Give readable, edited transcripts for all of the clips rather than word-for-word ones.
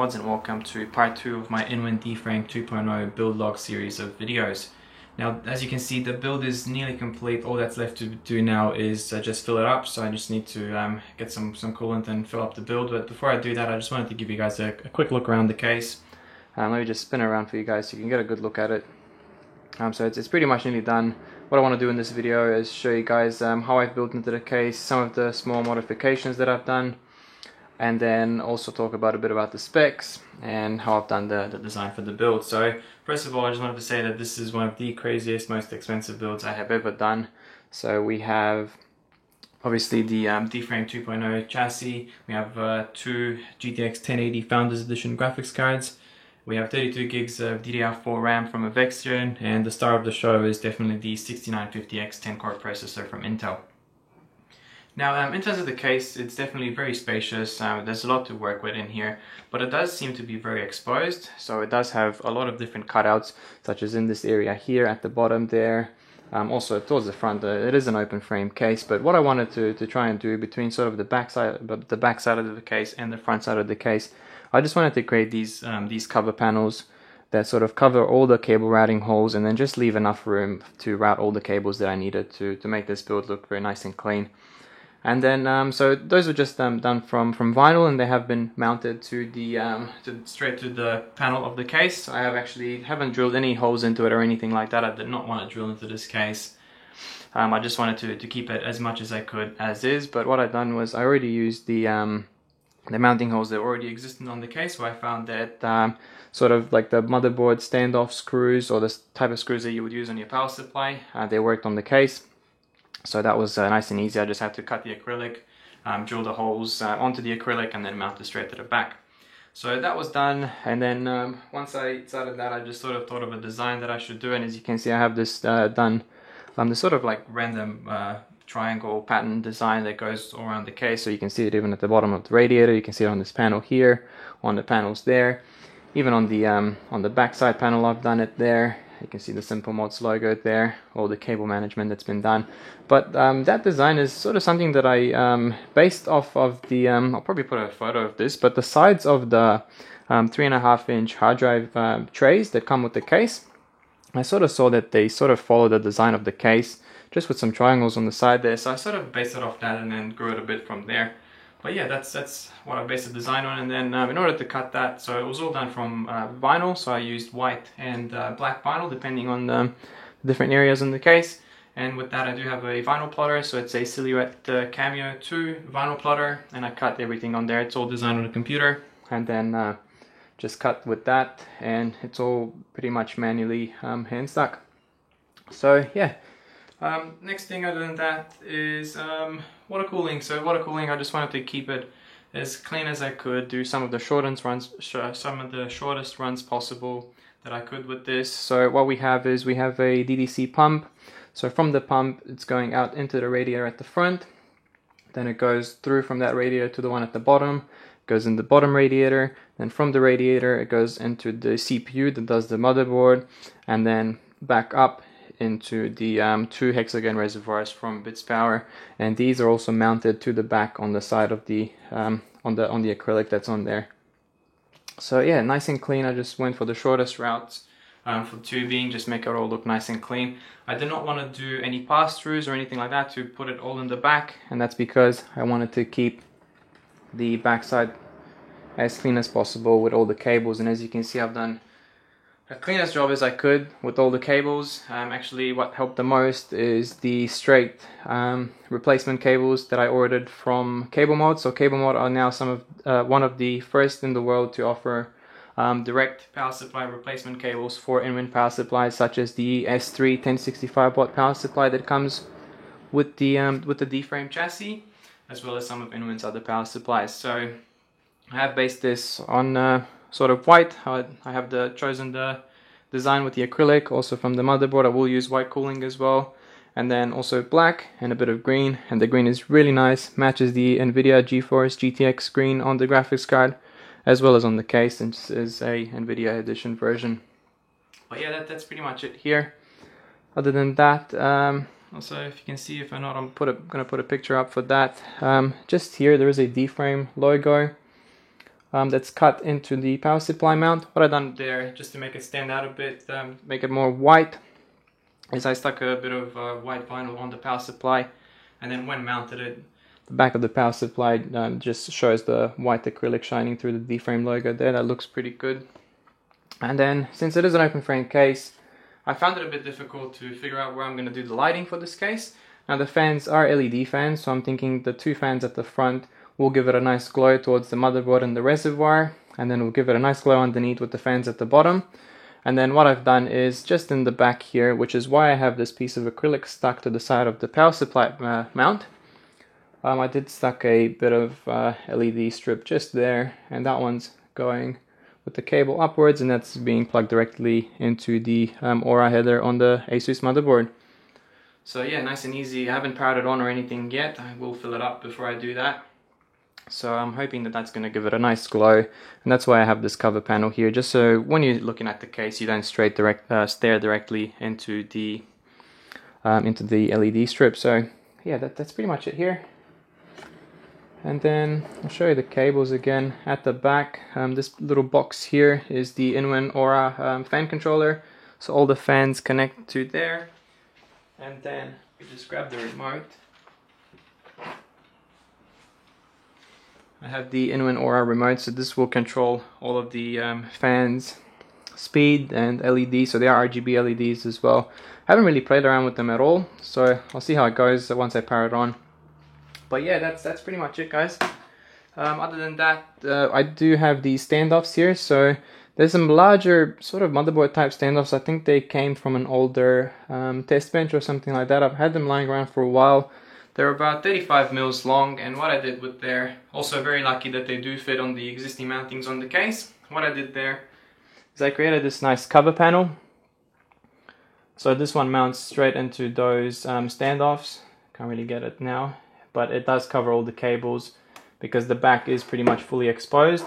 Mods, and welcome to part 2 of my Inwind D-Frame 2.0 build log series of videos. Now, as you can see, the build is nearly complete. All that's left to do now is just fill it up, so I just need to get some coolant and fill up the build. But before I do that, I just wanted to give you guys a quick look around the case. Let me just spin it around for you guys so you can get a good look at it. So it's pretty much nearly done. What I want to do in this video is show you guys how I've built into the case, some of the small modifications that I've done, and then also talk a bit about the specs and how I've done the design for the build. So first of all, I just wanted to say that this is one of the craziest, most expensive builds I have ever done. So we have obviously the D-Frame 2.0 chassis, we have two GTX 1080 Founders Edition graphics cards, we have 32 gigs of DDR4 RAM from Avextion, and the star of the show is definitely the 6950X 10-core processor from Intel. Now, in terms of the case, it's definitely very spacious. There's a lot to work with in here, but it does seem to be very exposed. So it does have a lot of different cutouts, such as in this area here at the bottom there. Also towards the front, it is an open frame case, but what I wanted to try and do between sort of the back side of the case and the front side of the case, I just wanted to create these cover panels that sort of cover all the cable routing holes and then just leave enough room to route all the cables that I needed to make this build look very nice and clean. And then, so those were just done from vinyl, and they have been mounted to the straight to the panel of the case. I haven't drilled any holes into it or anything like that. I did not want to drill into this case. I just wanted to keep it as much as I could as is. But what I've done was I already used the mounting holes that already existed on the case. So I found that sort of like the motherboard standoff screws, or the type of screws that you would use on your power supply, they worked on the case. So that was nice and easy. I just had to cut the acrylic, drill the holes onto the acrylic, and then mount it straight to the back. So that was done, and then once I decided that, I just sort of thought of a design that I should do, and as you can see, I have this done, this sort of like random triangle pattern design that goes all around the case. So you can see it even at the bottom of the radiator. You can see it on this panel here, on the panels there, even on the back side panel I've done it there. You can see the Simple Mods logo there, all the cable management that's been done. But that design is sort of something that I based off of the, I'll probably put a photo of this, but the sides of the 3.5-inch hard drive trays that come with the case, I sort of saw that they sort of follow the design of the case, just with some triangles on the side there. So I sort of based it off that and then grew it a bit from there. But yeah, that's what I based the design on. And then in order to cut that, so it was all done from vinyl. So I used white and black vinyl, depending on the different areas in the case. And with that, I do have a vinyl plotter. So it's a Silhouette Cameo 2 vinyl plotter. And I cut everything on there. It's all designed on the computer. And then just cut with that. And it's all pretty much manually hand stuck. So yeah. Next thing other than that is water cooling. So water cooling, I just wanted to keep it as clean as I could, do some of the shortest runs possible that I could with this. So what we have is we have a DDC pump. So from the pump, it's going out into the radiator at the front. Then it goes through from that radiator to the one at the bottom, goes in the bottom radiator. Then from the radiator, it goes into the CPU that does the motherboard, and then back up into the two hexagon reservoirs from Bits Power, and these are also mounted to the back on the side of the on the acrylic that's on there. So yeah, nice and clean. I just went for the shortest routes for tubing, just make it all look nice and clean. I did not want to do any pass-throughs or anything like that to put it all in the back, and that's because I wanted to keep the backside as clean as possible with all the cables. And as you can see, I've done the cleanest job as I could with all the cables. Actually, what helped the most is the straight replacement cables that I ordered from CableMod. So CableMod are now one of the first in the world to offer direct power supply replacement cables for Inwind power supplies, such as the S3 1065 watt power supply that comes with the D-Frame chassis, as well as some of Inwind's other power supplies. So I have based this on sort of white. I have chosen the design with the acrylic, also from the motherboard. I will use white cooling as well, and then also black and a bit of green, and the green is really nice, matches the NVIDIA GeForce GTX screen on the graphics card as well as on the case, and this is a NVIDIA edition version. But yeah, that's pretty much it here. Other than that, also if you can see, if I'm not, I'm gonna put a picture up for that. Just here there is a D-Frame logo that's cut into the power supply mount. What I've done there, just to make it stand out a bit, make it more white, is I stuck a bit of white vinyl on the power supply, and then when mounted it, the back of the power supply just shows the white acrylic shining through the D-frame logo there. That looks pretty good. And then, since it is an open frame case, I found it a bit difficult to figure out where I'm going to do the lighting for this case. Now the fans are LED fans, so I'm thinking the two fans at the front will give it a nice glow towards the motherboard and the reservoir, and then we'll give it a nice glow underneath with the fans at the bottom. And then what I've done is just in the back here, which is why I have this piece of acrylic stuck to the side of the power supply mount. I did stuck a bit of LED strip just there, and that one's going with the cable upwards, and that's being plugged directly into the Aura header on the ASUS motherboard. So yeah, nice and easy. I haven't powered it on or anything yet. I will fill it up before I do that. So I'm hoping that that's going to give it a nice glow, and that's why I have this cover panel here, just so when you're looking at the case you don't stare directly into the LED strip. So yeah, that's pretty much it here. And then I'll show you the cables again at the back. This little box here is the Inwin Aura fan controller, so all the fans connect to there. And then you just grab the remote. I have the Inwin Aura remote, so this will control all of the fans, speed, and LED. So they are RGB LEDs as well. I haven't really played around with them at all, so I'll see how it goes once I power it on. But yeah, that's pretty much it, guys. Other than that, I do have these standoffs here. So there's some larger sort of motherboard type standoffs. I think they came from an older test bench or something like that. I've had them lying around for a while. They're about 35 mils long, and what I did with there, also very lucky that they do fit on the existing mountings on the case. What I did there is I created this nice cover panel. So this one mounts straight into those standoffs. Can't really get it now, but it does cover all the cables because the back is pretty much fully exposed.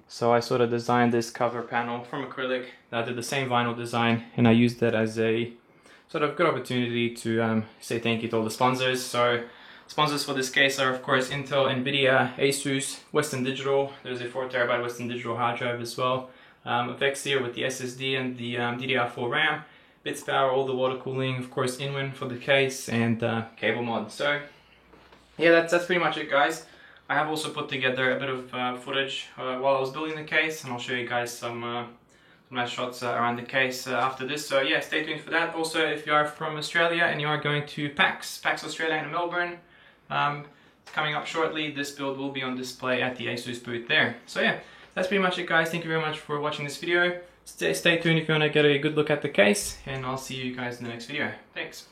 So I sort of designed this cover panel from acrylic. I did the same vinyl design, and I used that as a sort of good opportunity to say thank you to all the sponsors. So sponsors for this case are of course Intel, Nvidia, ASUS, Western Digital. There's a 4TB Western Digital hard drive as well. Avexia with the SSD and the DDR4 RAM. Bits Power, all the water cooling, of course Inwin for the case, and Cable Mod. So yeah, that's pretty much it, guys. I have also put together a bit of footage while I was building the case, and I'll show you guys some nice shots around the case after this. So yeah, stay tuned for that. Also, if you are from Australia and you are going to PAX Australia in Melbourne, it's coming up shortly. This build will be on display at the ASUS booth there. So yeah, that's pretty much it, guys. Thank you very much for watching this video. Stay tuned if you want to get a good look at the case, and I'll see you guys in the next video. Thanks.